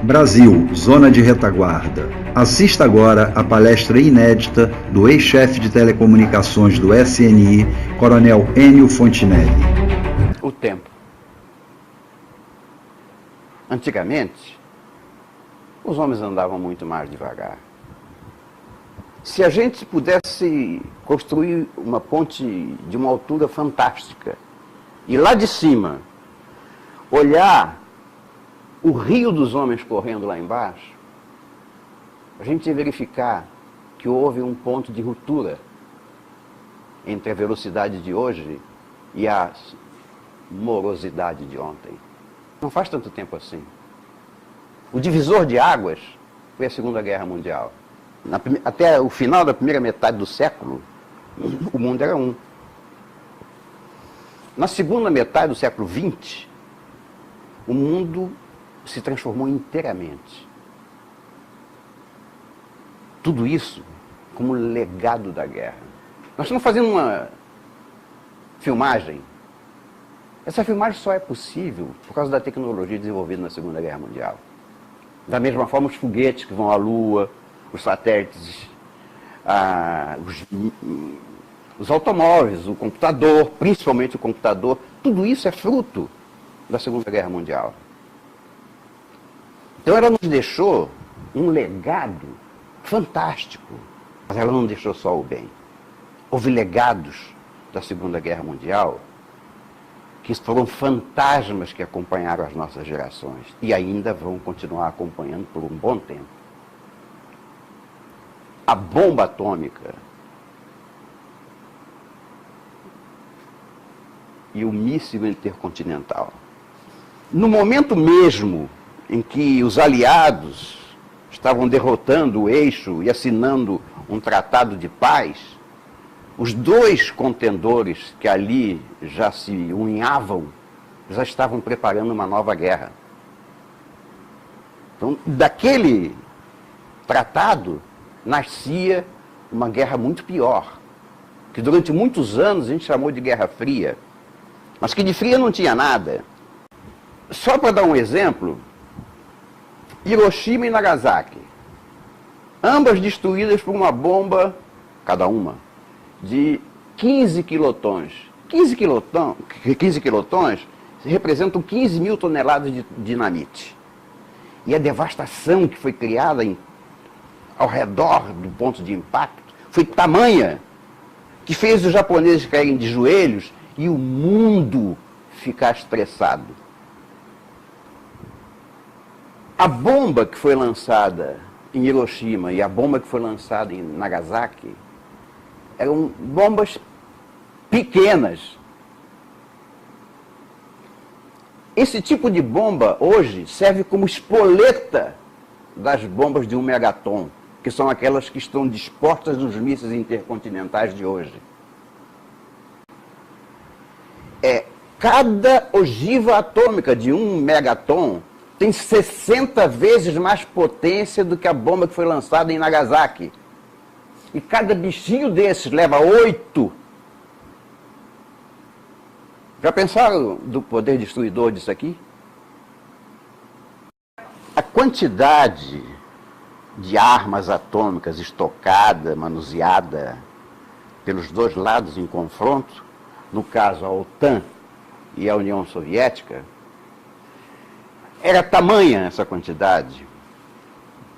Brasil, Zona de Retaguarda. Assista agora a palestra inédita do ex-chefe de telecomunicações do SNI, Coronel Enio Fontinelli. O tempo. Antigamente, os homens andavam muito mais devagar. Se a gente pudesse construir uma ponte de uma altura fantástica e lá de cima olhar o rio dos homens correndo lá embaixo, a gente ia verificar que houve um ponto de ruptura entre a velocidade de hoje e a morosidade de ontem. Não faz tanto tempo assim. O divisor de águas foi a Segunda Guerra Mundial. Até o final da primeira metade do século, o mundo era um. Na segunda metade do século XX, o mundo se transformou inteiramente. Tudo isso como legado da guerra. Nós estamos fazendo uma filmagem. Essa filmagem só é possível por causa da tecnologia desenvolvida na Segunda Guerra Mundial. Da mesma forma, os foguetes que vão à Lua, os satélites, os automóveis, o computador, principalmente o computador, tudo isso é fruto da Segunda Guerra Mundial. Então ela nos deixou um legado fantástico, mas ela não deixou só o bem. Houve legados da Segunda Guerra Mundial que foram fantasmas que acompanharam as nossas gerações e ainda vão continuar acompanhando por um bom tempo. A bomba atômica e o míssil intercontinental. No momento mesmo em que os aliados estavam derrotando o eixo e assinando um tratado de paz, os dois contendores que ali já se unhavam, já estavam preparando uma nova guerra. Então, daquele tratado, nascia uma guerra muito pior, que durante muitos anos a gente chamou de Guerra Fria, mas que de fria não tinha nada. Só para dar um exemplo, Hiroshima e Nagasaki, ambas destruídas por uma bomba, cada uma, de 15 quilotons. 15 quilotons representam 15 mil toneladas de dinamite. E a devastação que foi criada ao redor do ponto de impacto foi tamanha que fez os japoneses caírem de joelhos e o mundo ficar estressado. A bomba que foi lançada em Hiroshima e a bomba que foi lançada em Nagasaki eram bombas pequenas. Esse tipo de bomba hoje serve como espoleta das bombas de 1 megaton, que são aquelas que estão dispostas nos mísseis intercontinentais de hoje. Cada ogiva atômica de 1 megaton tem 60 vezes mais potência do que a bomba que foi lançada em Nagasaki. E cada bichinho desses leva 8. Já pensaram do poder destruidor disso aqui? A quantidade de armas atômicas estocada, manuseada pelos dois lados em confronto, no caso a OTAN e a União Soviética, era tamanha essa quantidade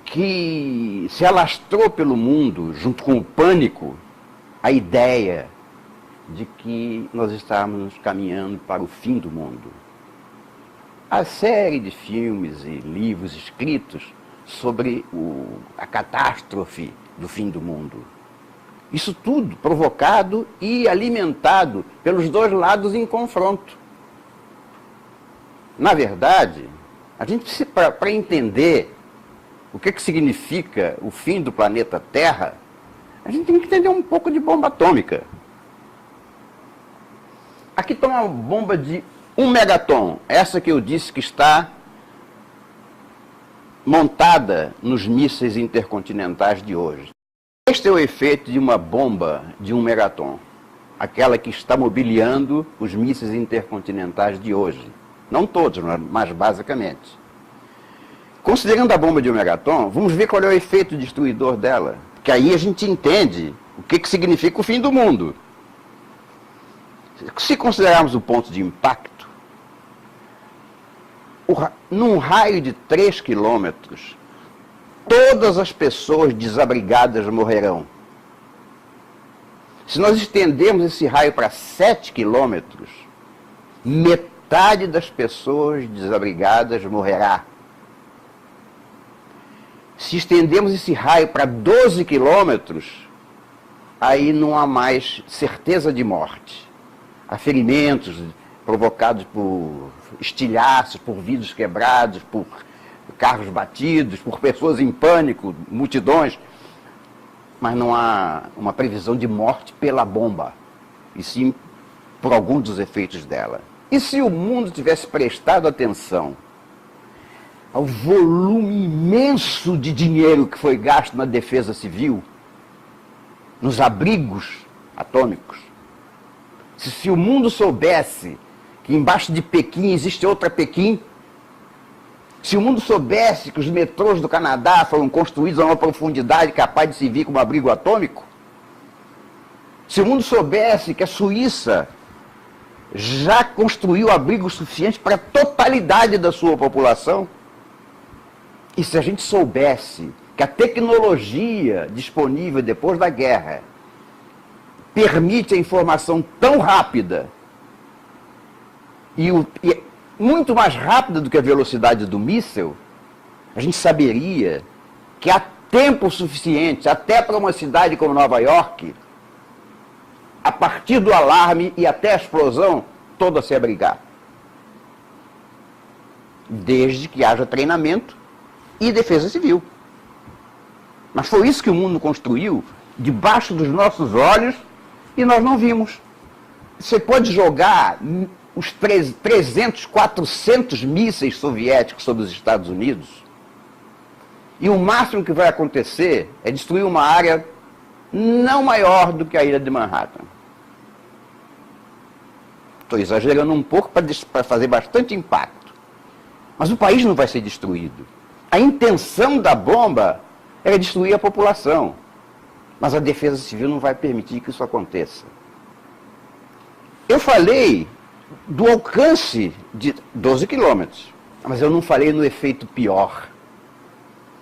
que se alastrou pelo mundo, junto com o pânico, a ideia de que nós estávamos caminhando para o fim do mundo. A série de filmes e livros escritos sobre a catástrofe do fim do mundo. Isso tudo provocado e alimentado pelos dois lados em confronto. Na verdade, a gente, para entender o que significa o fim do planeta Terra, a gente tem que entender um pouco de bomba atômica. Aqui está uma bomba de 1 megaton, essa que eu disse que está montada nos mísseis intercontinentais de hoje. Este é o efeito de uma bomba de 1 megaton, aquela que está mobiliando os mísseis intercontinentais de hoje. Não todos, mas basicamente. Considerando a bomba de Omegaton, vamos ver qual é o efeito destruidor dela. Porque aí a gente entende o que significa o fim do mundo. Se considerarmos o ponto de impacto, num raio de 3 quilômetros, todas as pessoas desabrigadas morrerão. Se nós estendermos esse raio para 7 quilômetros, metade das pessoas desabrigadas morrerá. Se estendemos esse raio para 12 quilômetros, aí não há mais certeza de morte. Há ferimentos provocados por estilhaços, por vidros quebrados, por carros batidos, por pessoas em pânico, multidões. Mas não há uma previsão de morte pela bomba, e sim por algum dos efeitos dela. E se o mundo tivesse prestado atenção ao volume imenso de dinheiro que foi gasto na defesa civil, nos abrigos atômicos, se o mundo soubesse que embaixo de Pequim existe outra Pequim, se o mundo soubesse que os metrôs do Canadá foram construídos a uma profundidade capaz de servir como abrigo atômico, se o mundo soubesse que a Suíça já construiu abrigo suficiente para a totalidade da sua população, e se a gente soubesse que a tecnologia disponível depois da guerra permite a informação tão rápida e muito mais rápida do que a velocidade do míssil, a gente saberia que há tempo suficiente, até para uma cidade como Nova York, a partir do alarme e até a explosão, toda se abrigar. Desde que haja treinamento e defesa civil. Mas foi isso que o mundo construiu debaixo dos nossos olhos e nós não vimos. Você pode jogar os 300, 400 mísseis soviéticos sobre os Estados Unidos e o máximo que vai acontecer é destruir uma área não maior do que a ilha de Manhattan. Estou exagerando um pouco para fazer bastante impacto. Mas o país não vai ser destruído. A intenção da bomba era destruir a população. Mas a defesa civil não vai permitir que isso aconteça. Eu falei do alcance de 12 quilômetros, mas eu não falei no efeito pior.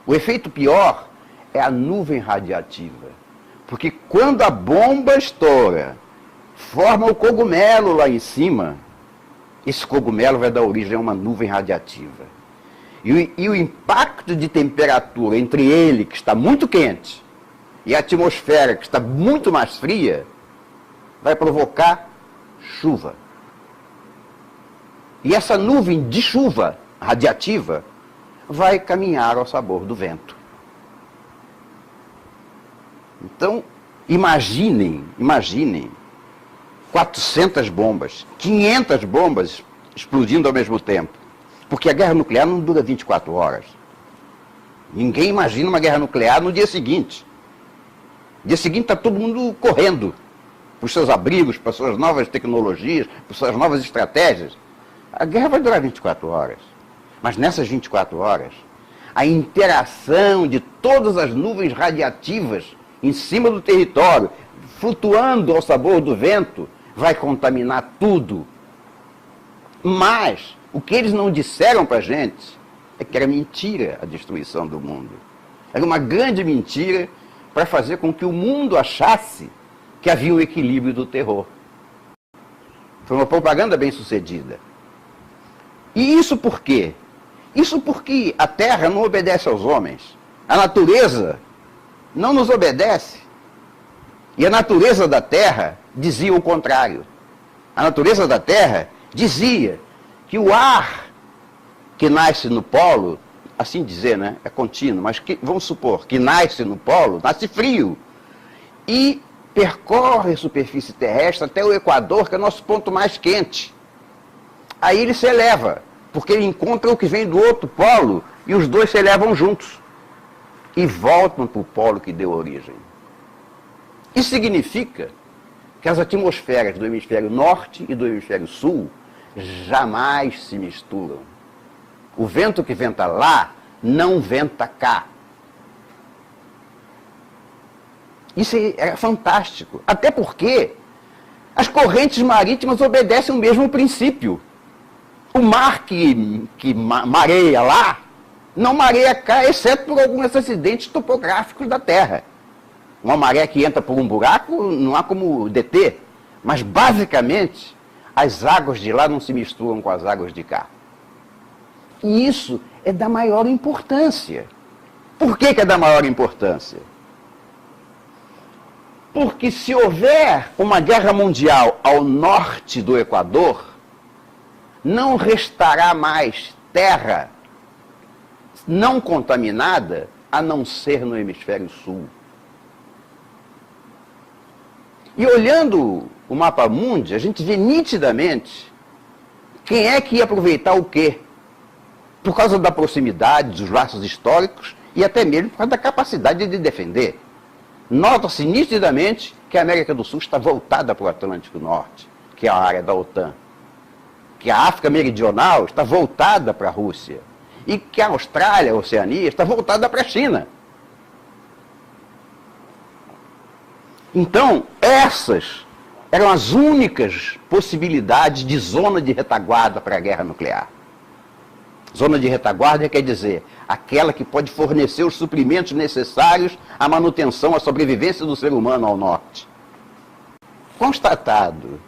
O efeito pior é a nuvem radiativa. Porque quando a bomba estoura, forma o cogumelo lá em cima, esse cogumelo vai dar origem a uma nuvem radiativa. E o impacto de temperatura entre ele, que está muito quente, e a atmosfera, que está muito mais fria, vai provocar chuva. E essa nuvem de chuva radiativa vai caminhar ao sabor do vento. Então, imaginem 400 bombas, 500 bombas explodindo ao mesmo tempo. Porque a guerra nuclear não dura 24 horas. Ninguém imagina uma guerra nuclear no dia seguinte. No dia seguinte está todo mundo correndo para os seus abrigos, para as suas novas tecnologias, para as suas novas estratégias. A guerra vai durar 24 horas. Mas nessas 24 horas, a interação de todas as nuvens radiativas em cima do território, flutuando ao sabor do vento, vai contaminar tudo. Mas o que eles não disseram para a gente é que era mentira a destruição do mundo. Era uma grande mentira para fazer com que o mundo achasse que havia um equilíbrio do terror. Foi uma propaganda bem sucedida. E isso por quê? Isso porque a Terra não obedece aos homens. A natureza não nos obedece. E a natureza da Terra dizia o contrário. A natureza da Terra dizia que o ar que nasce no polo, assim dizer, né, é contínuo, mas vamos supor que nasce no polo, nasce frio, e percorre a superfície terrestre até o Equador, que é o nosso ponto mais quente. Aí ele se eleva, porque ele encontra o que vem do outro polo, e os dois se elevam juntos, e voltam para o polo que deu origem. Isso significa que as atmosferas do hemisfério norte e do hemisfério sul jamais se misturam. O vento que venta lá não venta cá. Isso é fantástico. Até porque as correntes marítimas obedecem o mesmo princípio. O mar que mareia lá, não mareia cá, exceto por alguns acidentes topográficos da Terra. Uma maré que entra por um buraco, não há como deter. Mas, basicamente, as águas de lá não se misturam com as águas de cá. E isso é da maior importância. Por que é da maior importância? Porque se houver uma guerra mundial ao norte do Equador, não restará mais terra não contaminada, a não ser no hemisfério sul. E olhando o mapa mundi, a gente vê nitidamente quem é que ia aproveitar o quê? Por causa da proximidade, dos laços históricos e até mesmo por causa da capacidade de defender. Nota-se nitidamente que a América do Sul está voltada para o Atlântico Norte, que é a área da OTAN. Que a África Meridional está voltada para a Rússia. E que a Austrália, a Oceania, está voltada para a China. Então, essas eram as únicas possibilidades de zona de retaguarda para a guerra nuclear. Zona de retaguarda quer dizer aquela que pode fornecer os suprimentos necessários à manutenção, à sobrevivência do ser humano ao norte. Constatado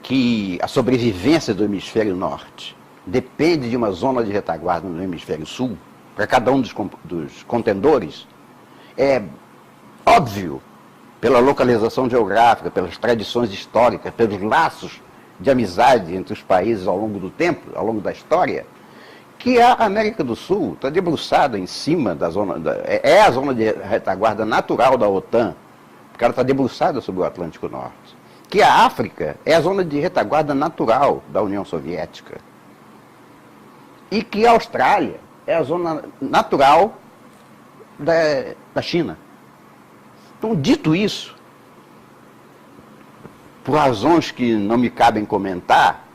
que a sobrevivência do hemisfério norte depende de uma zona de retaguarda no hemisfério sul, para cada um dos contendores, é óbvio, pela localização geográfica, pelas tradições históricas, pelos laços de amizade entre os países ao longo do tempo, ao longo da história, que a América do Sul está debruçada em cima da zona, é a zona de retaguarda natural da OTAN, porque ela está debruçada sobre o Atlântico Norte. Que a África é a zona de retaguarda natural da União Soviética. E que a Austrália é a zona natural da China. Então, dito isso, por razões que não me cabem comentar,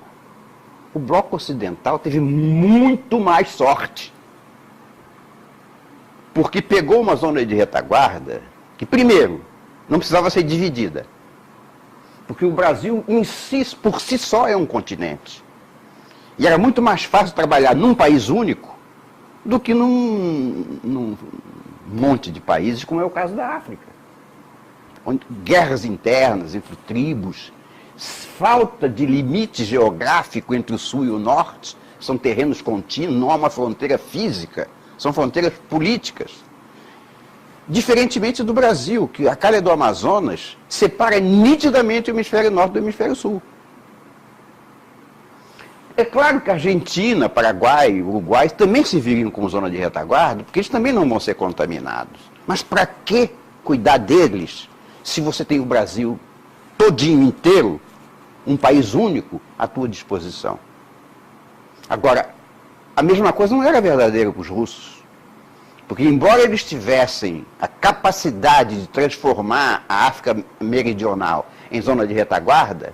o bloco ocidental teve muito mais sorte. Porque pegou uma zona de retaguarda que, primeiro, não precisava ser dividida. Porque o Brasil, por si só, é um continente. E era muito mais fácil trabalhar num país único do que num monte de países, como é o caso da África. Onde guerras internas entre tribos, falta de limite geográfico entre o sul e o norte, são terrenos contínuos, não há uma fronteira física, são fronteiras políticas. Diferentemente do Brasil, que a calha do Amazonas separa nitidamente o hemisfério norte do hemisfério sul. É claro que a Argentina, Paraguai, Uruguai também se viriam como zona de retaguarda, porque eles também não vão ser contaminados. Mas para que cuidar deles se você tem o Brasil todinho inteiro, um país único, à tua disposição? Agora, a mesma coisa não era verdadeira para os russos. Porque, embora eles tivessem a capacidade de transformar a África Meridional em zona de retaguarda,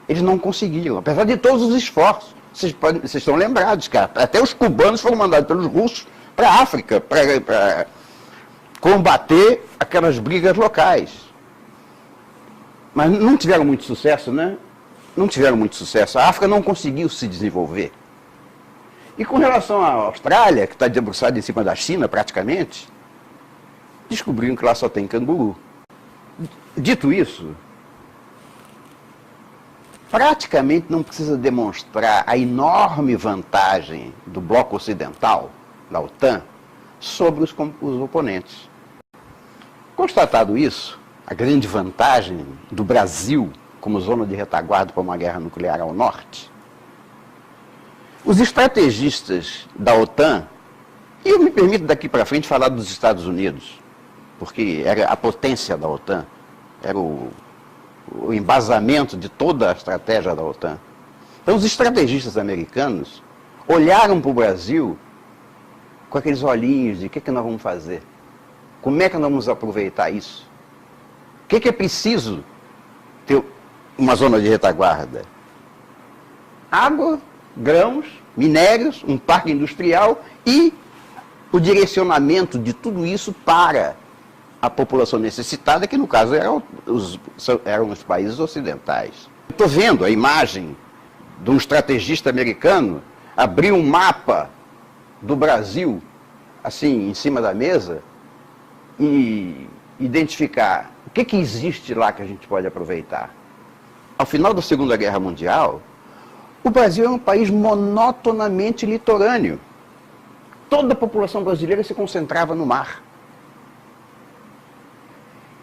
eles não conseguiram, apesar de todos os esforços. Vocês estão lembrados, que até os cubanos foram mandados pelos russos para a África, para combater aquelas brigas locais. Mas não tiveram muito sucesso, né? Não tiveram muito sucesso. A África não conseguiu se desenvolver. E com relação à Austrália, que está debruçada em cima da China, praticamente, descobriram que lá só tem canguru. Dito isso, praticamente não precisa demonstrar a enorme vantagem do bloco ocidental, da OTAN, sobre os oponentes. Constatado isso, a grande vantagem do Brasil como zona de retaguarda para uma guerra nuclear ao norte, os estrategistas da OTAN, e eu me permito daqui para frente falar dos Estados Unidos, porque era a potência da OTAN, era o embasamento de toda a estratégia da OTAN. Então os estrategistas americanos olharam para o Brasil com aqueles olhinhos de o que nós vamos fazer? Como é que nós vamos aproveitar isso? O que é preciso ter uma zona de retaguarda? Água, grãos, minérios, um parque industrial e o direcionamento de tudo isso para a população necessitada, que no caso eram os países ocidentais. Estou vendo a imagem de um estrategista americano abrir um mapa do Brasil, assim, em cima da mesa, e identificar o que existe lá que a gente pode aproveitar. Ao final da Segunda Guerra Mundial, o Brasil é um país monotonamente litorâneo. Toda a população brasileira se concentrava no mar.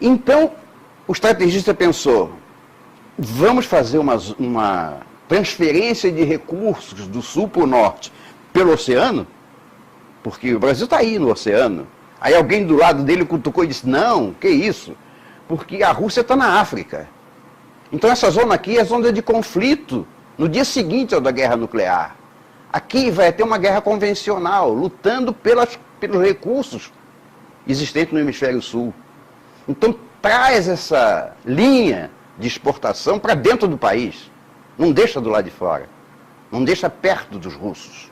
Então, o estrategista pensou, vamos fazer uma transferência de recursos do sul para o norte pelo oceano, porque o Brasil está aí no oceano. Aí alguém do lado dele cutucou e disse, não, que isso? Porque a Rússia está na África. Então essa zona aqui é zona de conflito no dia seguinte ao da guerra nuclear. Aqui vai ter uma guerra convencional, lutando pelos recursos existentes no hemisfério sul. Então traz essa linha de exportação para dentro do país. Não deixa do lado de fora. Não deixa perto dos russos.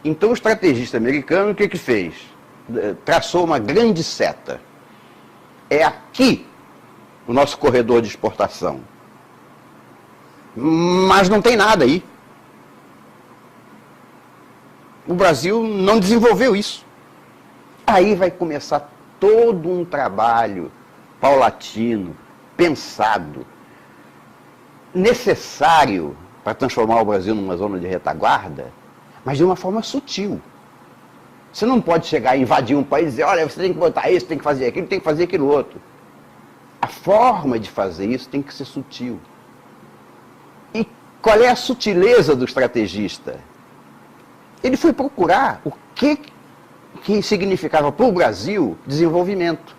Então o estrategista americano, o que fez? Traçou uma grande seta. É aqui o nosso corredor de exportação. Mas não tem nada aí. O Brasil não desenvolveu isso. Aí vai começar todo um trabalho paulatino, pensado, necessário para transformar o Brasil numa zona de retaguarda, mas de uma forma sutil. Você não pode chegar e invadir um país e dizer, olha, você tem que botar isso, tem que fazer aquilo, tem que fazer aquilo outro. A forma de fazer isso tem que ser sutil. E qual é a sutileza do estrategista? Ele foi procurar o que significava para o Brasil desenvolvimento.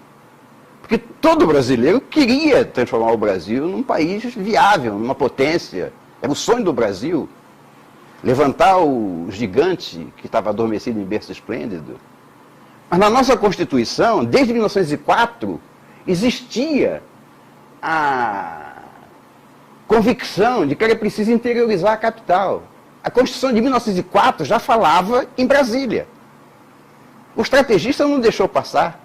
Porque todo brasileiro queria transformar o Brasil num país viável, numa potência. Era o sonho do Brasil. Levantar o gigante que estava adormecido em berço esplêndido. Mas na nossa Constituição, desde 1904, existia a convicção de que era preciso interiorizar a capital. A Constituição de 1904 já falava em Brasília. O estrategista não deixou passar,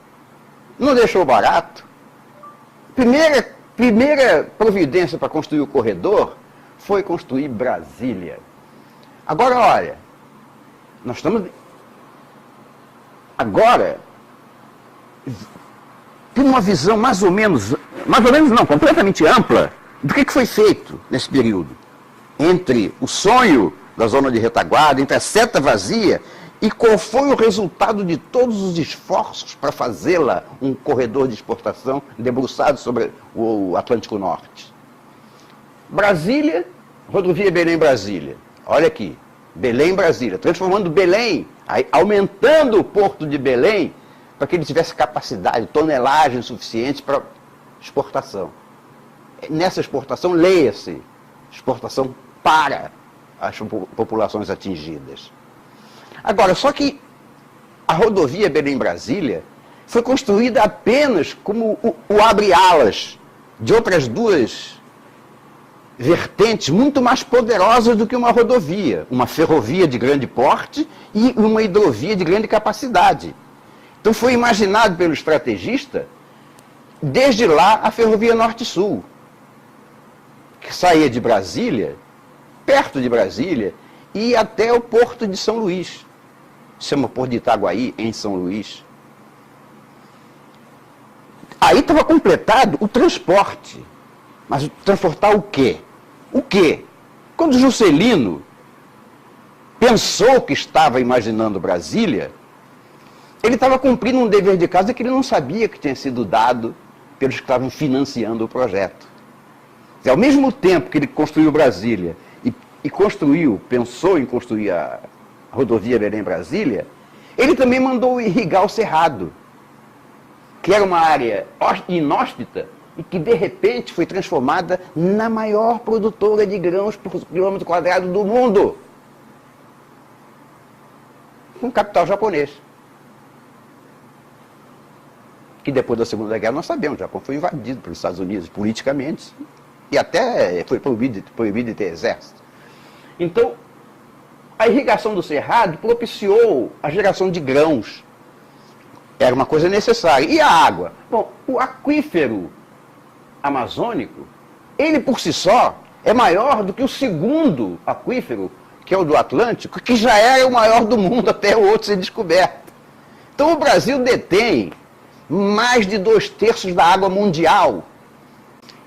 não deixou barato. Primeira providência para construir o corredor foi construir Brasília. Agora, olha, nós estamos agora tendo uma visão mais ou menos não, completamente ampla do que foi feito nesse período. Entre o sonho da zona de retaguarda, entre a seta vazia, e qual foi o resultado de todos os esforços para fazê-la um corredor de exportação debruçado sobre o Atlântico Norte. Brasília, rodovia Belém-Brasília. Olha aqui, Belém-Brasília, transformando Belém, aumentando o porto de Belém, para que ele tivesse capacidade, tonelagem suficiente para exportação. Nessa exportação, leia-se, exportação para as populações atingidas. Agora, só que a rodovia Belém-Brasília foi construída apenas como o abre-alas de outras duas vertentes muito mais poderosas do que uma rodovia. Uma ferrovia de grande porte e uma hidrovia de grande capacidade. Então foi imaginado pelo estrategista, desde lá, a ferrovia Norte-Sul, que saía de Brasília, perto de Brasília, e ia até o porto de São Luís. Chama Porto de Itaguaí, em São Luís. Aí estava completado o transporte. Mas transportar o quê? O quê? Quando Juscelino pensou que estava imaginando Brasília, ele estava cumprindo um dever de casa que ele não sabia que tinha sido dado pelos que estavam financiando o projeto. Ao mesmo tempo que ele construiu Brasília e pensou em construir a rodovia Belém-Brasília, ele também mandou irrigar o Cerrado, que era uma área inóspita e que, de repente, foi transformada na maior produtora de grãos por quilômetro quadrado do mundo, com capital japonês. Que depois da Segunda Guerra, nós sabemos, o Japão foi invadido pelos Estados Unidos politicamente e até foi proibido de ter exército. Então, a irrigação do Cerrado propiciou a geração de grãos Era uma coisa necessária. E a água? Bom, o aquífero amazônico, ele por si só é maior do que o segundo aquífero, que é o do Atlântico, que já era o maior do mundo até o outro ser descoberto. Então o Brasil detém mais de 2/3 da água mundial.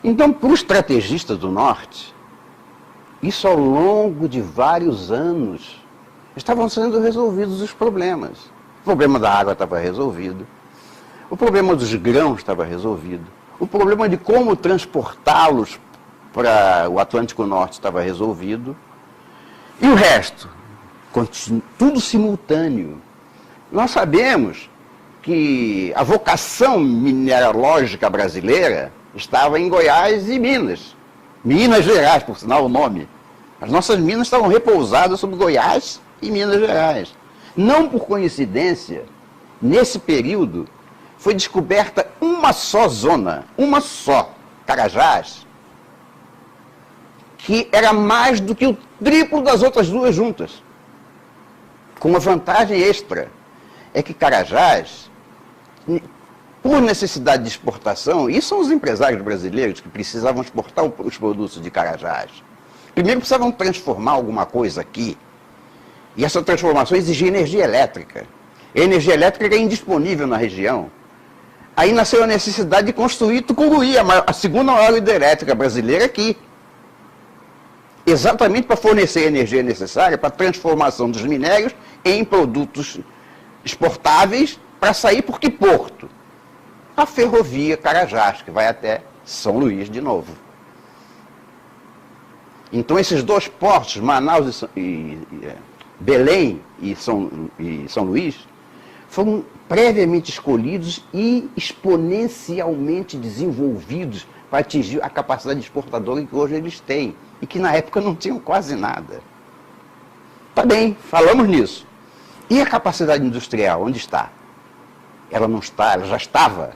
Então, para os estrategistas do Norte, isso ao longo de vários anos, estavam sendo resolvidos os problemas. O problema da água estava resolvido, o problema dos grãos estava resolvido, o problema de como transportá-los para o Atlântico Norte estava resolvido, e o resto, tudo simultâneo. Nós sabemos que a vocação mineralógica brasileira estava em Goiás e Minas. Minas Gerais, por sinal o nome. As nossas minas estavam repousadas sobre Goiás e Minas Gerais. Não por coincidência, nesse período, foi descoberta uma só zona, uma só, Carajás, que era mais do que o triplo das outras duas juntas. Com uma vantagem extra, é que Carajás, por necessidade de exportação, e são os empresários brasileiros que precisavam exportar os produtos de Carajás. Primeiro precisavam transformar alguma coisa aqui, e essa transformação exigia energia elétrica. A energia elétrica era indisponível na região. Aí nasceu a necessidade de construir Tucuruí, a segunda maior hidrelétrica brasileira aqui. Exatamente para fornecer a energia necessária para a transformação dos minérios em produtos exportáveis para sair por que porto? A ferrovia Carajás, que vai até São Luís de novo. Então esses dois portos, Manaus Belém e São Luís, foram previamente escolhidos e exponencialmente desenvolvidos para atingir a capacidade exportadora que hoje eles têm, e que na época não tinham quase nada. Tá bem, falamos nisso. E a capacidade industrial, onde está? Ela não está, ela já estava.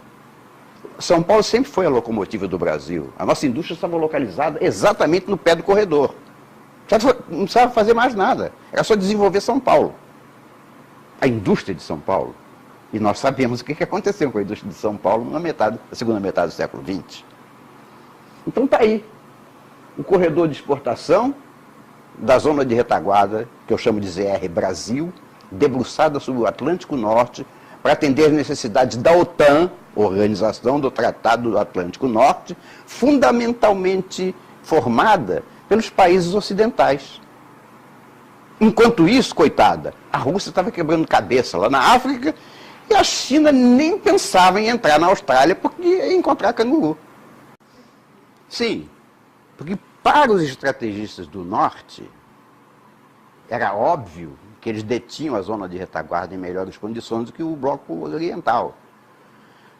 São Paulo sempre foi a locomotiva do Brasil. A nossa indústria estava localizada exatamente no pé do corredor. Não precisava fazer mais nada. Era só desenvolver São Paulo. A indústria de São Paulo. E nós sabemos o que aconteceu com a indústria de São Paulo na segunda metade do século XX. Então está aí. O corredor de exportação da zona de retaguarda, que eu chamo de ZR Brasil, debruçada sobre o Atlântico Norte, para atender as necessidades da OTAN, Organização do Tratado do Atlântico Norte, fundamentalmente formada pelos países ocidentais. Enquanto isso, coitada, a Rússia estava quebrando cabeça lá na África e a China nem pensava em entrar na Austrália porque ia encontrar canguru. Sim, porque para os estrategistas do Norte, era óbvio que eles detinham a zona de retaguarda em melhores condições do que o bloco oriental.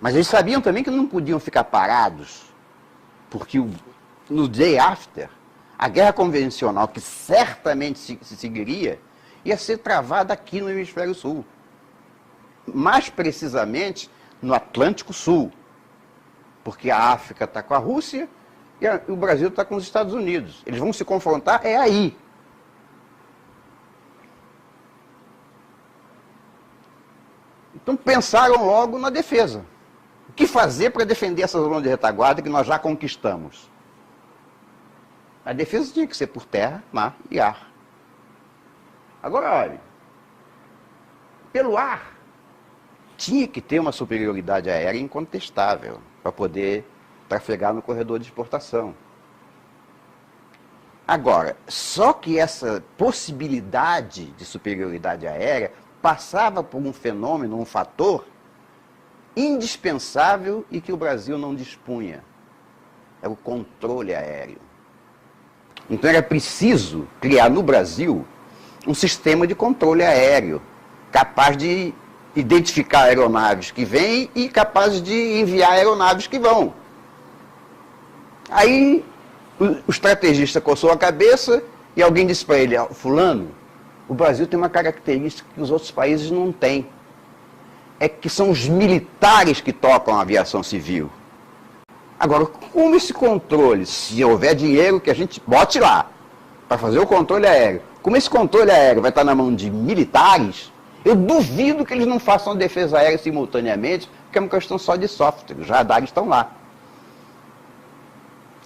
Mas eles sabiam também que não podiam ficar parados, porque no day after, a guerra convencional, que certamente se seguiria, ia ser travada aqui no Hemisfério Sul. Mais precisamente no Atlântico Sul, porque a África está com a Rússia e o Brasil está com os Estados Unidos. Eles vão se confrontar, é aí. Então pensaram logo na defesa. O que fazer para defender essa zona de retaguarda que nós já conquistamos? A defesa tinha que ser por terra, mar e ar. Agora, olha, pelo ar, tinha que ter uma superioridade aérea incontestável para poder trafegar no corredor de exportação. Agora, só que essa possibilidade de superioridade aérea passava por um fenômeno, um fator indispensável e que o Brasil não dispunha. É o controle aéreo. Então era preciso criar no Brasil um sistema de controle aéreo, capaz de identificar aeronaves que vêm e capaz de enviar aeronaves que vão. Aí o estrategista coçou a cabeça e alguém disse para ele: fulano, o Brasil tem uma característica que os outros países não têm. É que são os militares que tocam a aviação civil. Agora, como esse controle, se houver dinheiro que a gente bote lá para fazer o controle aéreo, como esse controle aéreo vai estar na mão de militares, Eu duvido que eles não façam defesa aérea simultaneamente, porque é uma questão só de software, os radares estão lá.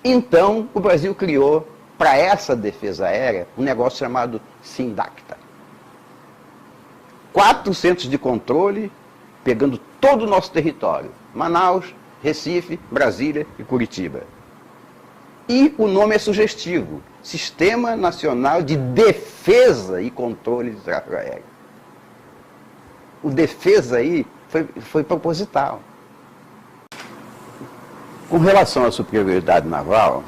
Então, o Brasil criou, para essa defesa aérea, um negócio chamado SINDACTA. 4 centros de controle, pegando todo o nosso território. Manaus, Recife, Brasília e Curitiba. E o nome é sugestivo, Sistema Nacional de Defesa e Controle de Tráfego Aéreo. O defesa aí foi proposital. Com relação à superioridade naval,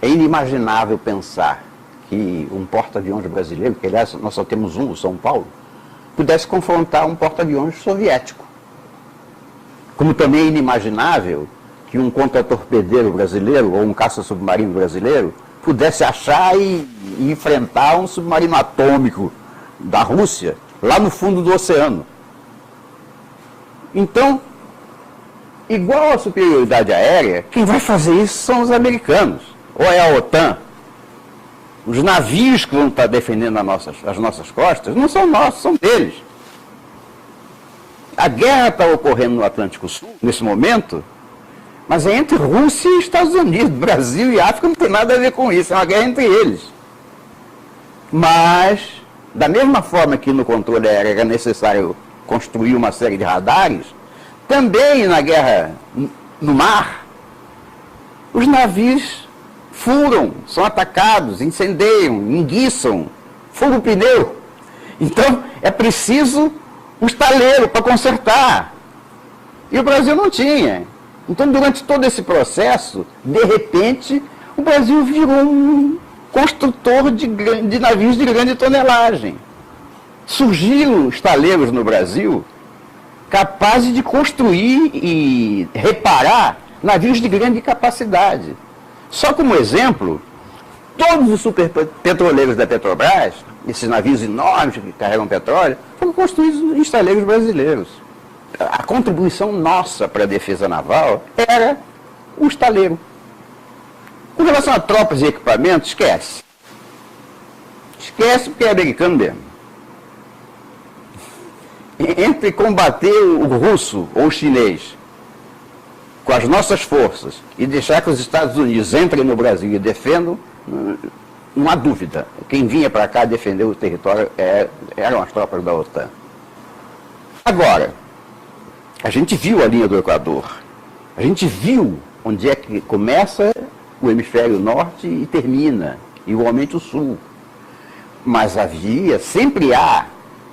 é inimaginável pensar que um porta-aviões brasileiro, que aliás nós só temos um, o São Paulo, pudesse confrontar um porta-aviões soviético. Como também é inimaginável que um contra-torpedeiro brasileiro ou um caça-submarino brasileiro pudesse achar e enfrentar um submarino atômico da Rússia lá no fundo do oceano. Então, igual à superioridade aérea, quem vai fazer isso são os americanos, ou é a OTAN. Os navios que vão estar defendendo as nossas costas não são nossos, são deles. A guerra está ocorrendo no Atlântico Sul, nesse momento, mas é entre Rússia e Estados Unidos. Brasil e África não tem nada a ver com isso, é uma guerra entre eles. Mas, da mesma forma que no controle aéreo era necessário construir uma série de radares, também na guerra no mar, os navios furam, são atacados, incendeiam, enguiçam, furam o pneu. Então, é preciso um estaleiro para consertar. E o Brasil não tinha. Então, durante todo esse processo, de repente, o Brasil virou um construtor de navios de grande tonelagem. Surgiram estaleiros no Brasil capazes de construir e reparar navios de grande capacidade. Só como exemplo, todos os superpetroleiros da Petrobras, esses navios enormes que carregam petróleo, foram construídos em estaleiros brasileiros. A contribuição nossa para a defesa naval era o estaleiro. Com relação a tropas e equipamentos, esquece. Esquece porque é americano mesmo. Entre combater o russo ou o chinês com as nossas forças e deixar que os Estados Unidos entrem no Brasil e defendam, não há dúvida. Quem vinha para cá defender o território eram as tropas da OTAN. Agora, a gente viu a linha do Equador. A gente viu onde é que começa o hemisfério norte e termina, igualmente o sul. Mas sempre há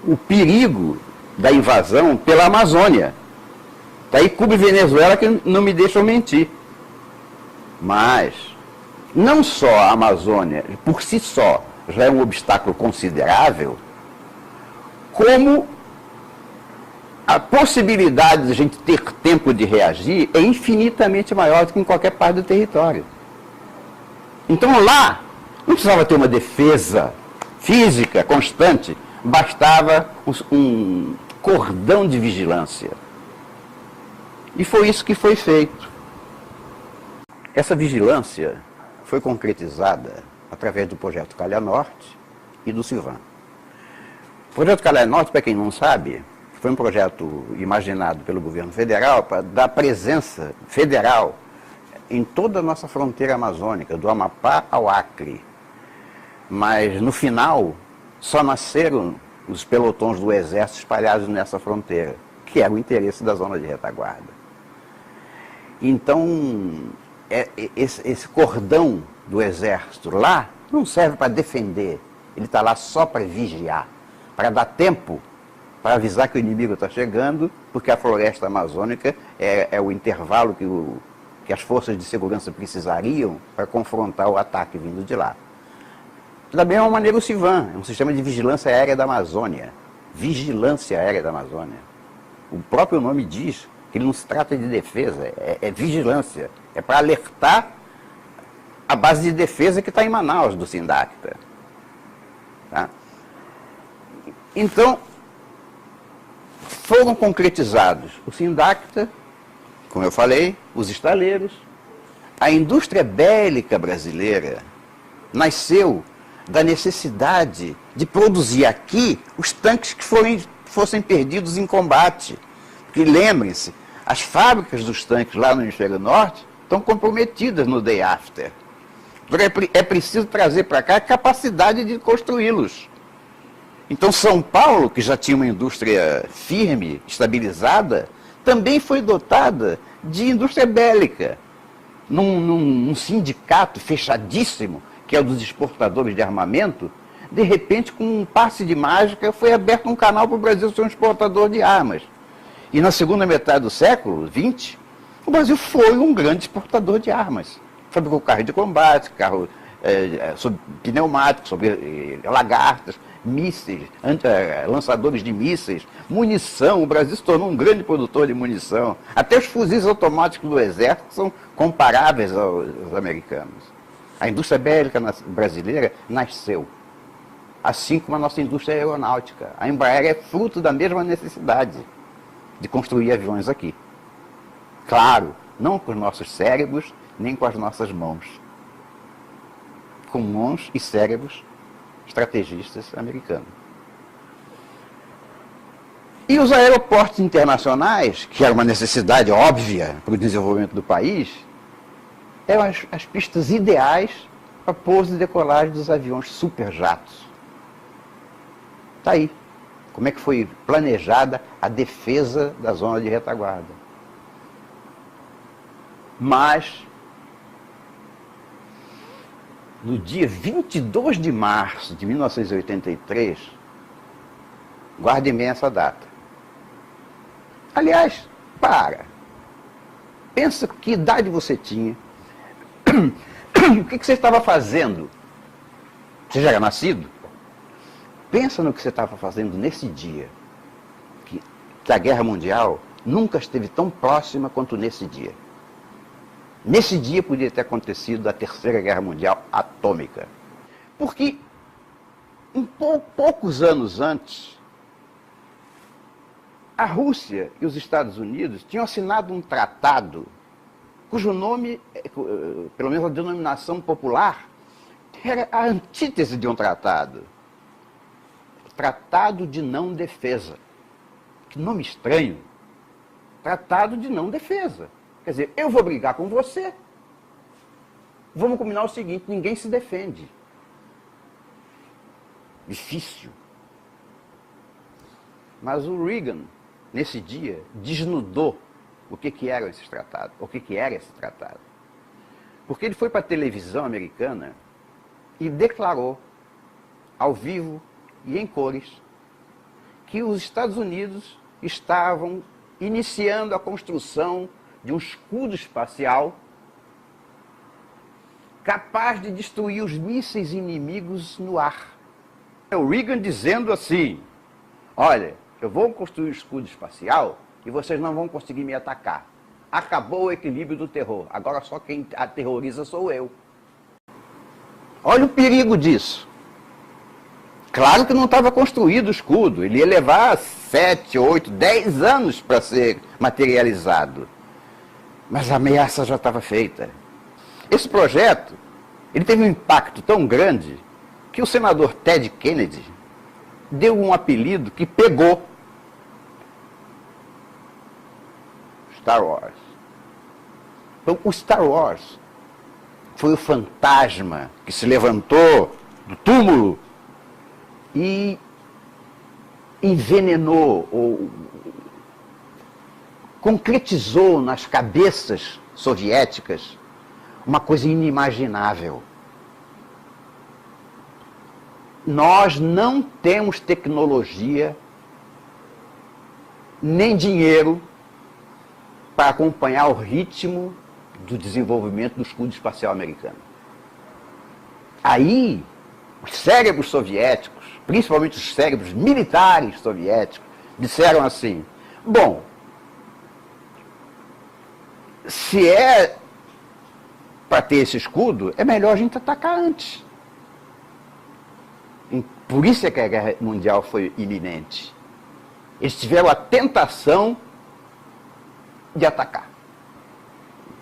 o perigo da invasão pela Amazônia. Daí Cuba e Venezuela que não me deixam mentir. Mas não só a Amazônia, por si só, já é um obstáculo considerável, como a possibilidade de a gente ter tempo de reagir é infinitamente maior do que em qualquer parte do território. Então lá, não precisava ter uma defesa física constante, bastava um cordão de vigilância. E foi isso que foi feito. Essa vigilância foi concretizada através do Projeto Calha Norte e do Civan. O Projeto Calha Norte, para quem não sabe, foi um projeto imaginado pelo governo federal para dar presença federal em toda a nossa fronteira amazônica, do Amapá ao Acre. Mas, no final, só nasceram os pelotões do Exército espalhados nessa fronteira, que era o interesse da zona de retaguarda. Então, esse cordão do Exército lá não serve para defender, ele está lá só para vigiar, para dar tempo para avisar que o inimigo está chegando, porque a floresta amazônica é o intervalo que as forças de segurança precisariam para confrontar o ataque vindo de lá. Da mesma maneira o Civan, é um sistema de vigilância aérea da Amazônia. Vigilância aérea da Amazônia. O próprio nome diz que ele não se trata de defesa, é vigilância. É para alertar a base de defesa que está em Manaus, do SINDACTA. Tá? Então, foram concretizados o SINDACTA, como eu falei, os estaleiros. A indústria bélica brasileira nasceu da necessidade de produzir aqui os tanques que fossem perdidos em combate. Porque lembrem-se, as fábricas dos tanques lá no hemisfério norte estão comprometidas no day after. É preciso trazer para cá a capacidade de construí-los. Então São Paulo, que já tinha uma indústria firme, estabilizada, também foi dotada de indústria bélica. Num sindicato fechadíssimo, que é o dos exportadores de armamento, de repente, com um passe de mágica, foi aberto um canal para o Brasil ser um exportador de armas. E na segunda metade do século XX, o Brasil foi um grande exportador de armas. Fabricou carro de combate, carro sobre pneumáticos, sobre lagartas, mísseis, lançadores de mísseis, munição. O Brasil se tornou um grande produtor de munição. Até os fuzis automáticos do Exército são comparáveis aos americanos. A indústria bélica brasileira nasceu, assim como a nossa indústria aeronáutica. A Embraer é fruto da mesma necessidade de construir aviões aqui. Claro, não com os nossos cérebros, nem com as nossas mãos. Com mãos e cérebros estrategistas americanos. E os aeroportos internacionais, que era uma necessidade óbvia para o desenvolvimento do país, eram as pistas ideais para pouso e decolagem dos aviões superjatos. Está aí. Como é que foi planejada a defesa da zona de retaguarda. Mas, no dia 22 de março de 1983, guardem bem essa data. Aliás, pensa que idade você tinha, o que você estava fazendo? Você já era nascido? Pensa no que você estava fazendo nesse dia, que a Guerra Mundial nunca esteve tão próxima quanto nesse dia. Nesse dia podia ter acontecido a Terceira Guerra Mundial atômica. Porque, poucos anos antes, a Rússia e os Estados Unidos tinham assinado um tratado cujo nome, pelo menos a denominação popular, era a antítese de um tratado. Tratado de Não Defesa. Que nome estranho. Tratado de Não Defesa. Quer dizer, eu vou brigar com você. Vamos combinar o seguinte, ninguém se defende. Difícil. Mas o Reagan, nesse dia, desnudou o que eram esses tratados, o que era esse tratado. Porque ele foi para a televisão americana e declarou, ao vivo e em cores, que os Estados Unidos estavam iniciando a construção de um escudo espacial capaz de destruir os mísseis inimigos no ar. O Reagan dizendo assim, olha, eu vou construir um escudo espacial e vocês não vão conseguir me atacar. Acabou o equilíbrio do terror, agora só quem aterroriza sou eu. Olha o perigo disso. Claro que não estava construído o escudo, ele ia levar 7, 8, 10 anos para ser materializado. Mas a ameaça já estava feita. Esse projeto, ele teve um impacto tão grande que o senador Ted Kennedy deu um apelido que pegou: Star Wars. Então, o Star Wars foi o fantasma que se levantou do túmulo e envenenou ou concretizou nas cabeças soviéticas uma coisa inimaginável. Nós não temos tecnologia nem dinheiro para acompanhar o ritmo do desenvolvimento do escudo espacial americano. Aí, os cérebros soviéticos, principalmente os cérebros militares soviéticos, disseram assim, bom, se é para ter esse escudo, é melhor a gente atacar antes. Por isso é que a Guerra Mundial foi iminente. Eles tiveram a tentação de atacar.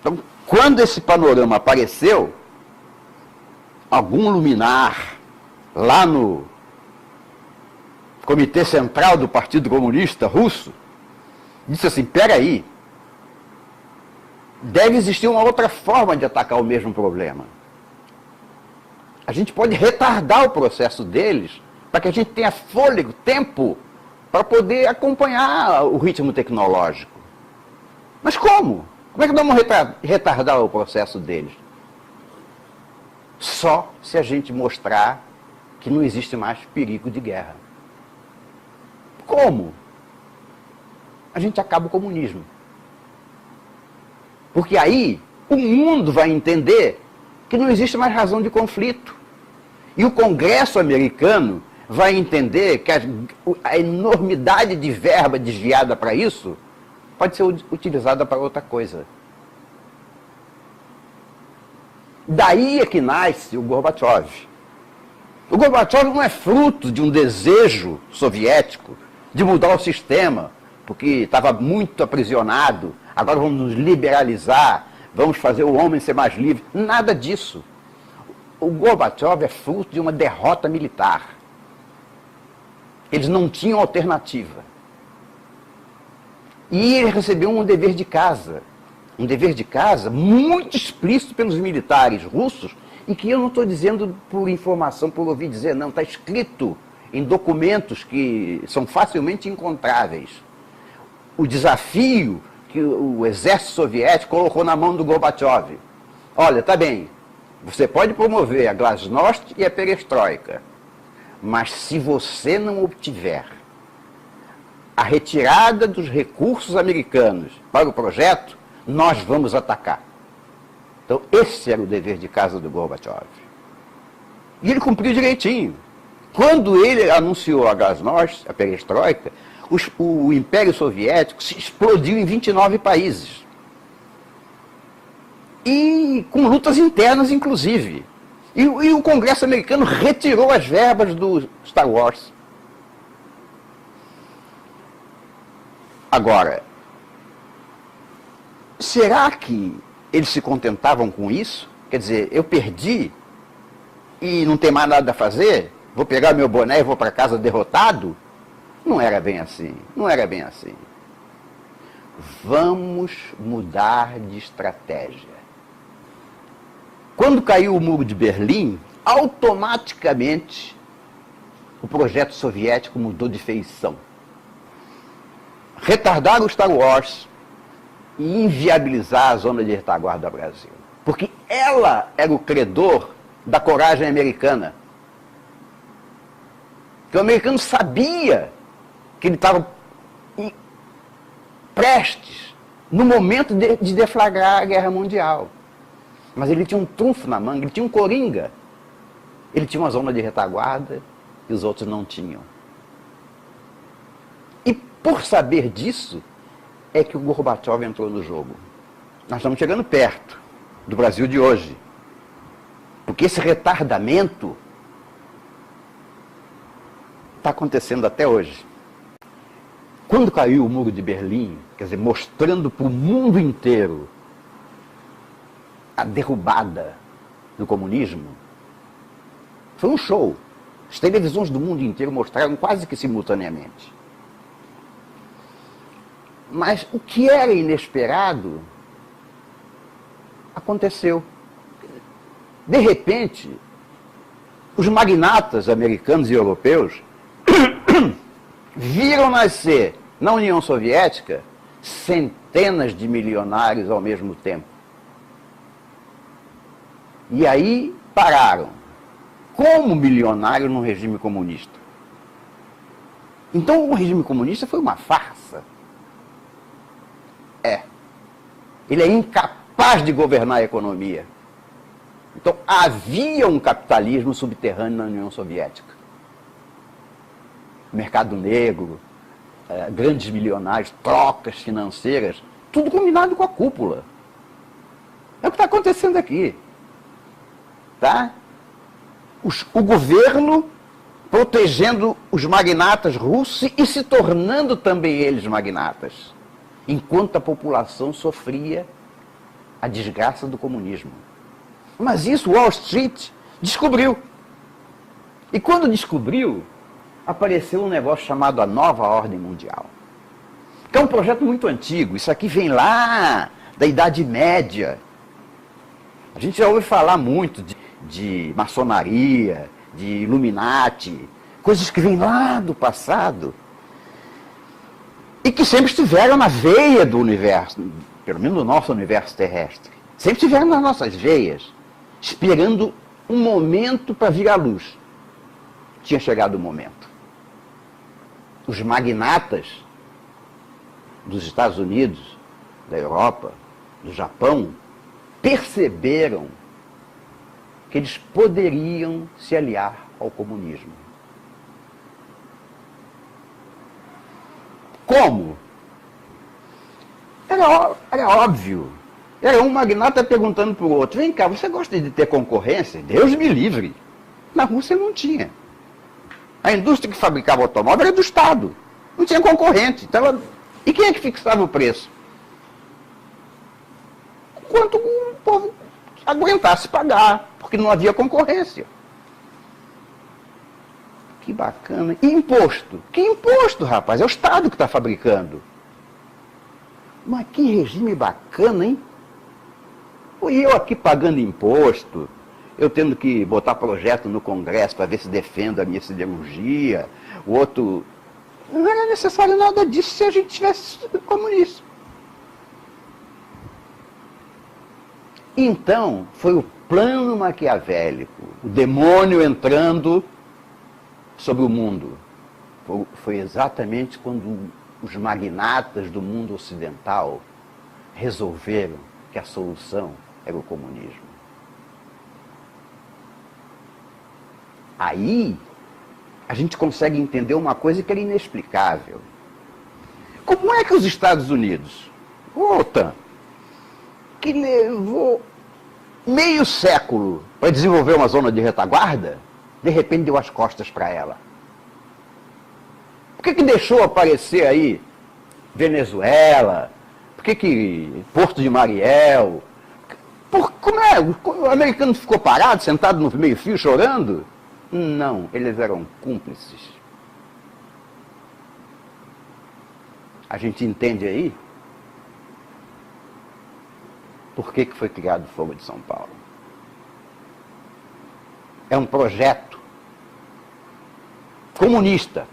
Então, quando esse panorama apareceu, algum luminar lá no Comitê Central do Partido Comunista Russo, disse assim, peraí, deve existir uma outra forma de atacar o mesmo problema. A gente pode retardar o processo deles para que a gente tenha fôlego, tempo, para poder acompanhar o ritmo tecnológico. Mas como? Como é que nós vamos retardar o processo deles? Só se a gente mostrar que não existe mais perigo de guerra. Como? A gente acaba o comunismo. Porque aí o mundo vai entender que não existe mais razão de conflito. E o Congresso americano vai entender que a enormidade de verba desviada para isso pode ser utilizada para outra coisa. Daí é que nasce o Gorbachev. O Gorbachev não é fruto de um desejo soviético de mudar o sistema, porque estava muito aprisionado, agora vamos nos liberalizar, vamos fazer o homem ser mais livre. Nada disso. O Gorbachev é fruto de uma derrota militar. Eles não tinham alternativa. E ele recebeu um dever de casa. Um dever de casa muito explícito pelos militares russos, e que eu não estou dizendo por informação, por ouvir dizer, não, está escrito em documentos que são facilmente encontráveis. O desafio que o exército soviético colocou na mão do Gorbachev. Olha, tá bem, você pode promover a glasnost e a perestroika, mas se você não obtiver a retirada dos recursos americanos para o projeto, nós vamos atacar. Então, esse era o dever de casa do Gorbachev. E ele cumpriu direitinho. Quando ele anunciou a glasnost, a perestroika, o Império Soviético se explodiu em 29 países. E com lutas internas, inclusive. E o Congresso americano retirou as verbas do Star Wars. Agora, será que eles se contentavam com isso? Quer dizer, eu perdi e não tem mais nada a fazer? Vou pegar meu boné e vou para casa derrotado? Não era bem assim, não era bem assim. Vamos mudar de estratégia. Quando caiu o Muro de Berlim, automaticamente o projeto soviético mudou de feição. Retardar o Star Wars e inviabilizar a zona de retaguarda do Brasil. Porque ela era o credor da coragem americana. Porque o americano sabia que ele estava prestes, no momento de deflagrar a Guerra Mundial. Mas ele tinha um trunfo na manga, ele tinha um coringa. Ele tinha uma zona de retaguarda e os outros não tinham. E por saber disso, é que o Gorbachev entrou no jogo. Nós estamos chegando perto do Brasil de hoje. Porque esse retardamento está acontecendo até hoje. Quando caiu o Muro de Berlim, quer dizer, mostrando para o mundo inteiro a derrubada do comunismo, foi um show. As televisões do mundo inteiro mostraram quase que simultaneamente. Mas o que era inesperado aconteceu. De repente, os magnatas americanos e europeus viram nascer na União Soviética centenas de milionários ao mesmo tempo. E aí pararam. Como milionário num regime comunista? Então o regime comunista foi uma farsa. Ele é incapaz de governar a economia. Então havia um capitalismo subterrâneo na União Soviética. Mercado negro, grandes milionários, trocas financeiras, tudo combinado com a cúpula. É o que está acontecendo aqui. Tá? O governo protegendo os magnatas russos e se tornando também eles magnatas, enquanto a população sofria a desgraça do comunismo. Mas isso Wall Street descobriu. E quando descobriu, apareceu um negócio chamado a Nova Ordem Mundial. Que é um projeto muito antigo. Isso aqui vem lá da Idade Média. A gente já ouve falar muito de maçonaria, de Illuminati, coisas que vêm lá do passado e que sempre estiveram na veia do universo, pelo menos do nosso universo terrestre. Sempre estiveram nas nossas veias, esperando um momento para vir à luz. Tinha chegado o momento. Os magnatas dos Estados Unidos, da Europa, do Japão, perceberam que eles poderiam se aliar ao comunismo. Como? Era óbvio. Era um magnata perguntando para o outro: vem cá, você gosta de ter concorrência? Deus me livre. Na Rússia não tinha. A indústria que fabricava automóvel era do Estado. Não tinha concorrente. Então, e quem é que fixava o preço? Quanto o povo aguentasse pagar, porque não havia concorrência. Que bacana. E imposto? Que imposto, rapaz? É o Estado que está fabricando. Mas que regime bacana, hein? E eu aqui pagando imposto, eu tendo que botar projeto no Congresso para ver se defendo a minha siderurgia, o outro... Não era necessário nada disso se a gente tivesse comunista. Então, foi o plano maquiavélico, o demônio entrando sobre o mundo. Foi exatamente quando os magnatas do mundo ocidental resolveram que a solução era o comunismo. Aí, a gente consegue entender uma coisa que era inexplicável. Como é que os Estados Unidos, a OTAN, que levou meio século para desenvolver uma zona de retaguarda, de repente deu as costas para ela? Por que deixou aparecer aí Venezuela? Por que Porto de Mariel? Como é? O americano ficou parado, sentado no meio-fio, chorando? Não, eles eram cúmplices. A gente entende aí por que foi criado o Fogo de São Paulo. É um projeto comunista,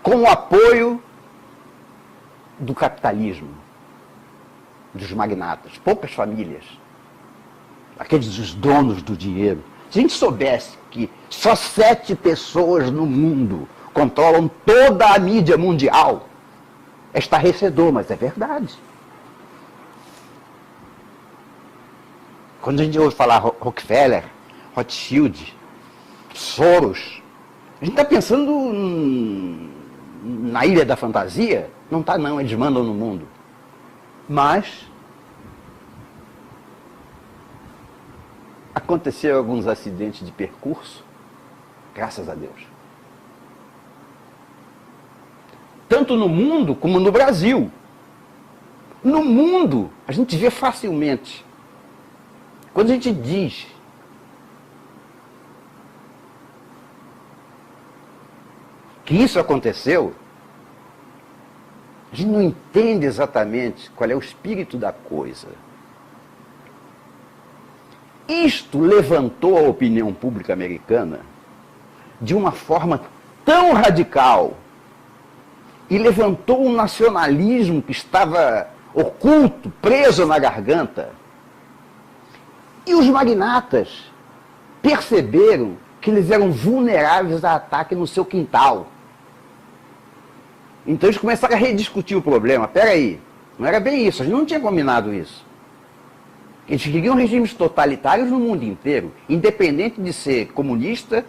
com o apoio do capitalismo, dos magnatas, poucas famílias, aqueles os donos do dinheiro. Se a gente soubesse que só 7 pessoas no mundo controlam toda a mídia mundial, é estarrecedor, mas é verdade. Quando a gente ouve falar Rockefeller, Rothschild, Soros, a gente está pensando na Ilha da Fantasia? Não está não, eles mandam no mundo. Mas aconteceram alguns acidentes de percurso, graças a Deus. Tanto no mundo como no Brasil. No mundo, a gente vê facilmente. Quando a gente diz que isso aconteceu, a gente não entende exatamente qual é o espírito da coisa. Isto levantou a opinião pública americana de uma forma tão radical e levantou um nacionalismo que estava oculto, preso na garganta. E os magnatas perceberam que eles eram vulneráveis a ataque no seu quintal. Então eles começaram a rediscutir o problema. Peraí, não era bem isso, a gente não tinha combinado isso. Eles queriam regimes totalitários no mundo inteiro, independente de ser comunista,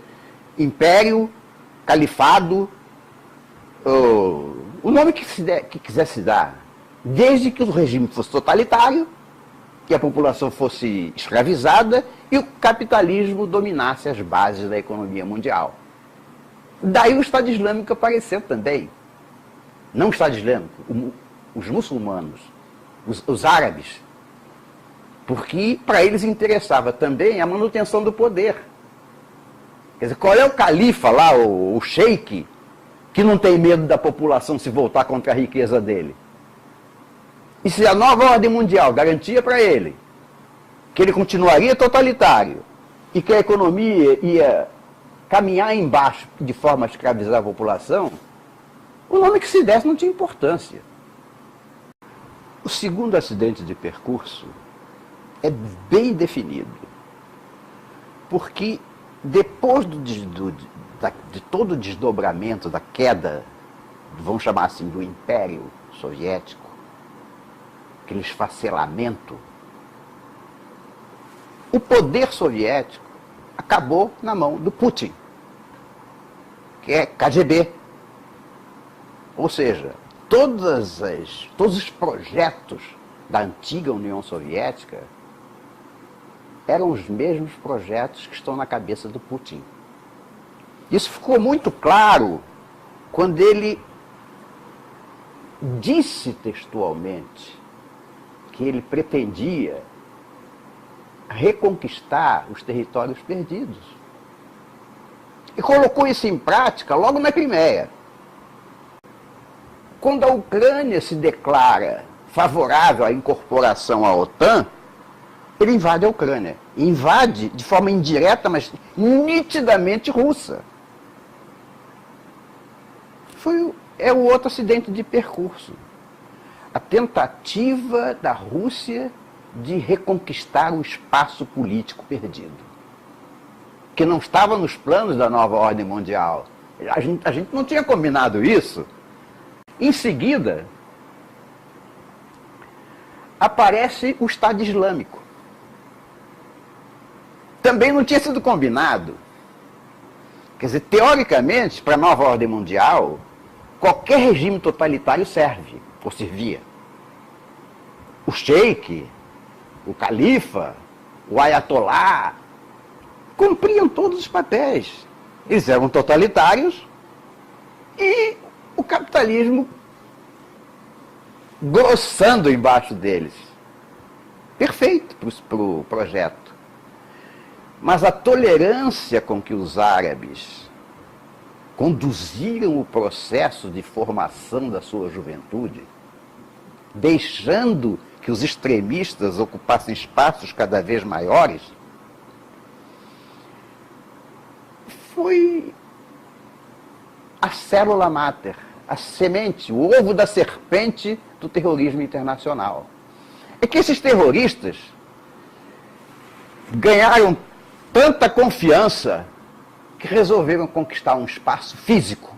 império, califado, o nome que quisesse dar, desde que o regime fosse totalitário, que a população fosse escravizada e o capitalismo dominasse as bases da economia mundial. Daí o Estado Islâmico apareceu também. Não o Estado Islâmico, os muçulmanos, os árabes, porque para eles interessava também a manutenção do poder. Quer dizer, qual é o califa lá, o sheik, que não tem medo da população se voltar contra a riqueza dele? E se a nova ordem mundial garantia para ele que ele continuaria totalitário e que a economia ia caminhar embaixo de forma a escravizar a população, o nome que se desse não tinha importância. O segundo acidente de percurso é bem definido, porque depois de todo o desdobramento da queda, vamos chamar assim, do Império Soviético, aquele esfacelamento, o poder soviético acabou na mão do Putin, que é KGB. Ou seja, todos os projetos da antiga União Soviética eram os mesmos projetos que estão na cabeça do Putin. Isso ficou muito claro quando ele disse textualmente que ele pretendia reconquistar os territórios perdidos. E colocou isso em prática logo na Crimeia. Quando a Ucrânia se declara favorável à incorporação à OTAN, ele invade a Ucrânia. Invade de forma indireta, mas nitidamente russa. É o outro acidente de percurso. A tentativa da Rússia de reconquistar o espaço político perdido, que não estava nos planos da nova ordem mundial. A gente não tinha combinado isso. Em seguida, aparece o Estado Islâmico. Também não tinha sido combinado. Quer dizer, teoricamente, para a nova ordem mundial, qualquer regime totalitário serve, ou servia. O sheik, o califa, o ayatolá, cumpriam todos os papéis. Eles eram totalitários e o capitalismo grossando embaixo deles. Perfeito para o projeto. Mas a tolerância com que os árabes conduziram o processo de formação da sua juventude, deixando que os extremistas ocupassem espaços cada vez maiores, foi a célula máter, a semente, o ovo da serpente do terrorismo internacional. É que esses terroristas ganharam tanta confiança que resolveram conquistar um espaço físico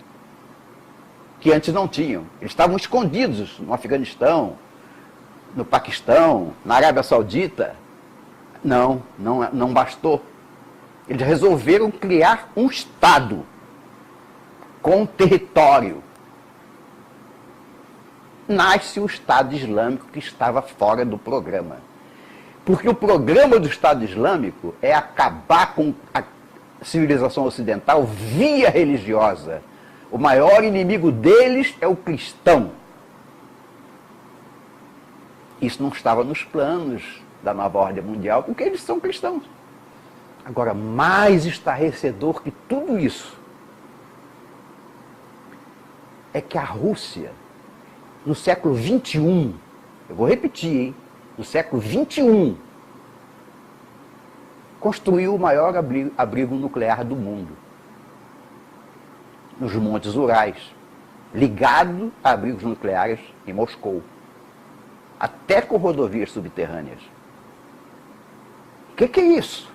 que antes não tinham. Eles estavam escondidos no Afeganistão, no Paquistão, na Arábia Saudita. Não bastou. Eles resolveram criar um Estado com território. Nasce o Estado Islâmico, que estava fora do programa. Porque o programa do Estado Islâmico é acabar com a civilização ocidental via religiosa. O maior inimigo deles é o cristão. Isso não estava nos planos da nova ordem mundial, porque eles são cristãos. Agora, mais estarrecedor que tudo isso é que a Rússia, no século XXI, eu vou repetir, hein? No século XXI, construiu o maior abrigo nuclear do mundo, nos Montes Urais, ligado a abrigos nucleares em Moscou, até com rodovias subterrâneas. O que é isso?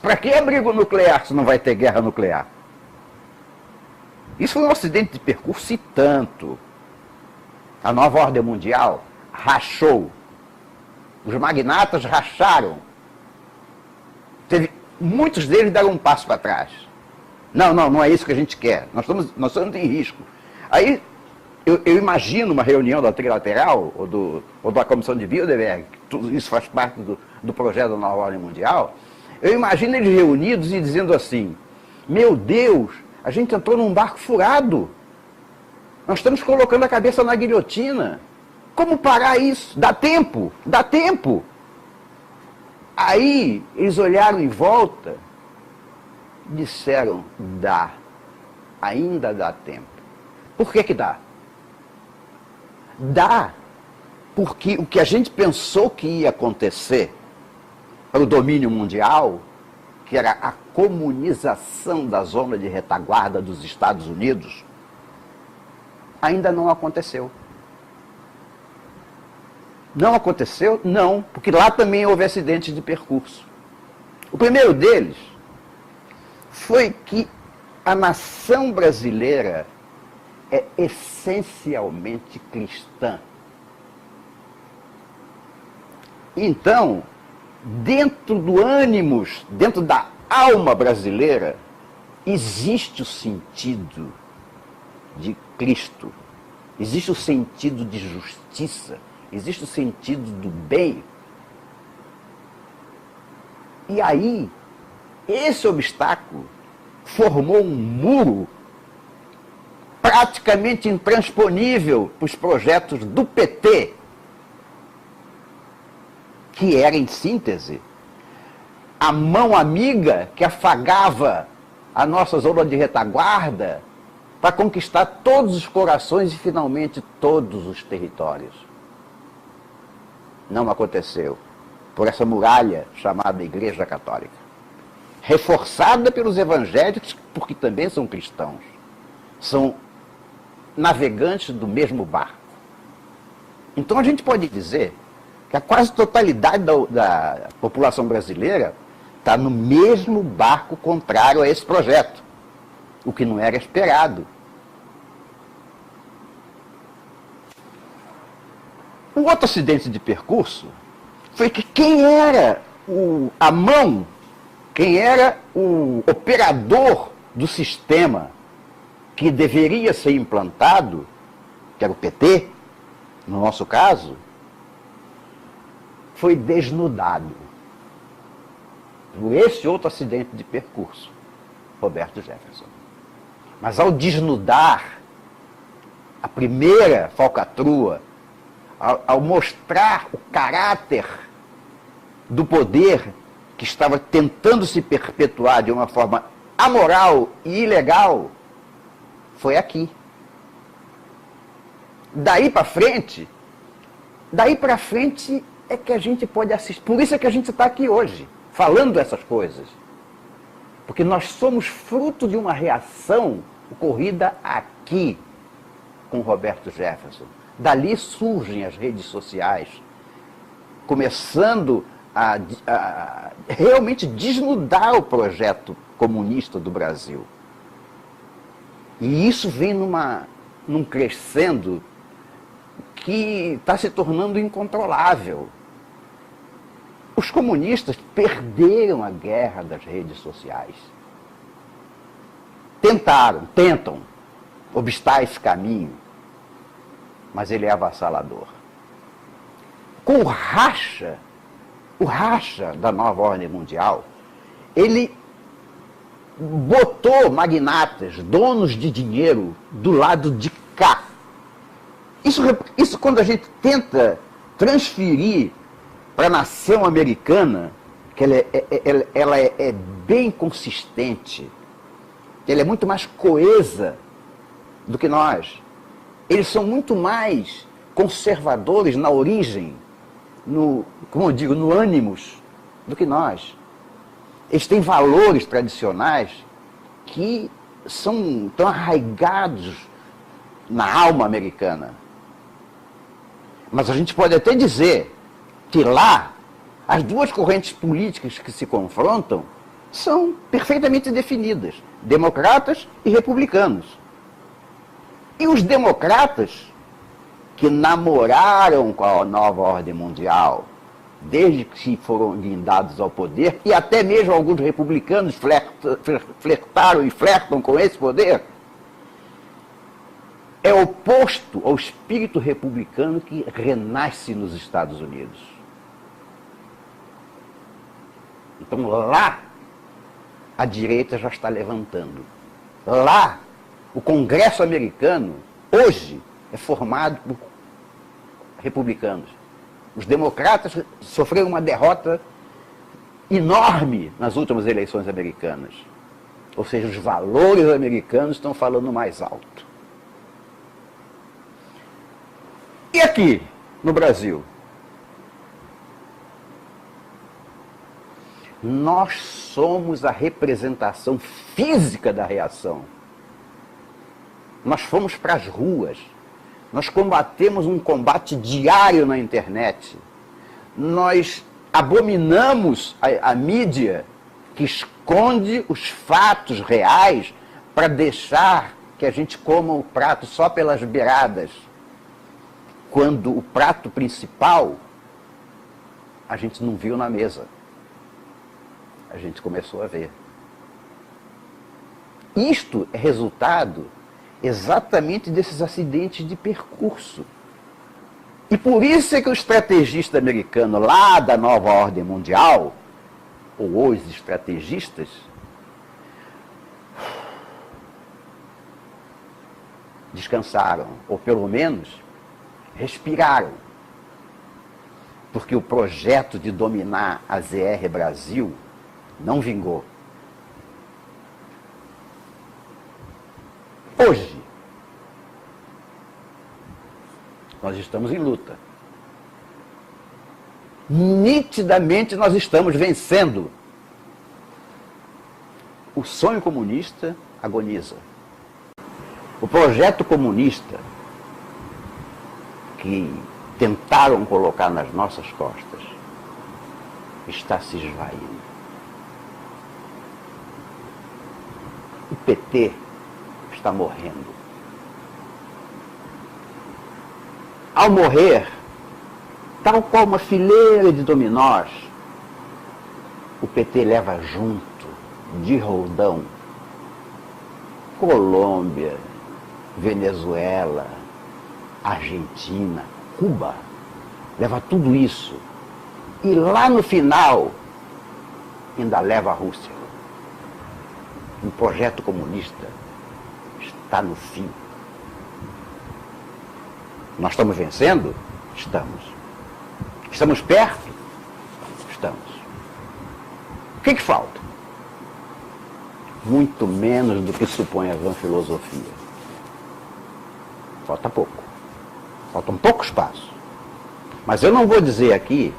Para que abrigo nuclear se não vai ter guerra nuclear? Isso foi um acidente de percurso e tanto. A nova ordem mundial rachou. Os magnatas racharam. Muitos deles deram um passo para trás. Não é isso que a gente quer. Nós estamos em risco. Aí, eu imagino uma reunião da Trilateral, ou da Comissão de Bilderberg, tudo isso faz parte do projeto da nova ordem mundial. Eu imagino eles reunidos e dizendo assim: meu Deus, a gente entrou num barco furado. Nós estamos colocando a cabeça na guilhotina. Como parar isso? Dá tempo, dá tempo. Aí eles olharam em volta disseram dá, ainda dá tempo. Por que dá? Dá porque o que a gente pensou que ia acontecer para o domínio mundial, que era a comunização da zona de retaguarda dos Estados Unidos, ainda não aconteceu. Não aconteceu? Não, porque lá também houve acidentes de percurso. O primeiro deles foi que a nação brasileira é essencialmente cristã. Então, dentro do ânimos, dentro da alma brasileira, existe o sentido de Cristo, existe o sentido de justiça, existe o sentido do bem. E aí, esse obstáculo formou um muro praticamente intransponível para os projetos do PT, que era, em síntese, a mão amiga que afagava a nossa zona de retaguarda para conquistar todos os corações e, finalmente, todos os territórios. Não aconteceu por essa muralha chamada Igreja Católica, reforçada pelos evangélicos, porque também são cristãos, são navegantes do mesmo barco. Então a gente pode dizer que a quase totalidade da população brasileira está no mesmo barco contrário a esse projeto, o que não era esperado. Um outro acidente de percurso foi que quem era a mão, quem era o operador do sistema que deveria ser implantado, que era o PT, no nosso caso, foi desnudado por esse outro acidente de percurso, Roberto Jefferson. Mas ao desnudar a primeira falcatrua, ao mostrar o caráter do poder que estava tentando se perpetuar de uma forma amoral e ilegal, foi aqui. Daí para frente é que a gente pode assistir. Por isso é que a gente está aqui hoje, falando essas coisas. Porque nós somos fruto de uma reação ocorrida aqui com Roberto Jefferson. Dali surgem as redes sociais, começando a realmente desnudar o projeto comunista do Brasil. E isso vem num crescendo que está se tornando incontrolável. Os comunistas perderam a guerra das redes sociais. Tentam obstar esse caminho, mas ele é avassalador. Com o racha da nova ordem mundial, ele botou magnatas, donos de dinheiro, do lado de cá. Isso quando a gente tenta transferir para a nação americana, que ela é bem consistente, ela é muito mais coesa do que nós. Eles são muito mais conservadores na origem, como eu digo, no ânimos, do que nós. Eles têm valores tradicionais que são tão arraigados na alma americana. Mas a gente pode até dizer que lá, as duas correntes políticas que se confrontam são perfeitamente definidas, democratas e republicanos. E os democratas, que namoraram com a nova ordem mundial, desde que foram guindados ao poder, e até mesmo alguns republicanos flertaram e flertam com esse poder, é oposto ao espírito republicano que renasce nos Estados Unidos. Então lá, a direita já está levantando. Lá, o Congresso americano, hoje, é formado por republicanos. Os democratas sofreram uma derrota enorme nas últimas eleições americanas. ou seja, os valores americanos estão falando mais alto. E aqui, no Brasil? Nós somos a representação física da reação. Nós fomos para as ruas. Nós combatemos um combate diário na internet. Nós abominamos a mídia que esconde os fatos reais para deixar que a gente coma o prato só pelas beiradas, quando o prato principal a gente não viu na mesa. A gente começou a ver. Isto é resultado exatamente desses acidentes de percurso. E por isso é que o estrategista americano lá da nova ordem mundial, ou os estrategistas, descansaram, ou pelo menos respiraram. Porque o projeto de dominar a ZR Brasil não vingou. Hoje, nós estamos em luta. Nitidamente nós estamos vencendo. O sonho comunista agoniza. O projeto comunista que tentaram colocar nas nossas costas está se esvaindo. O PT está morrendo. Ao morrer, tal qual uma fileira de dominós, o PT leva junto, de roldão, Colômbia, Venezuela, Argentina, Cuba, leva tudo isso. E lá no final, ainda leva a Rússia. O projeto comunista está no fim. Nós estamos vencendo? Estamos. Estamos perto? Estamos. O que falta? Muito menos do que supõe a vã filosofia. Falta pouco. Faltam poucos passos. Mas eu não vou dizer aqui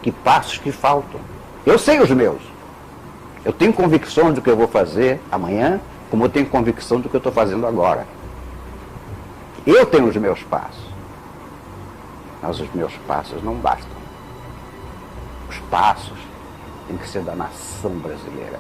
que passos que faltam. Eu sei os meus. Eu tenho convicção do que eu vou fazer amanhã, como eu tenho convicção do que eu estou fazendo agora. Eu tenho os meus passos. Mas os meus passos não bastam. Os passos têm que ser da nação brasileira.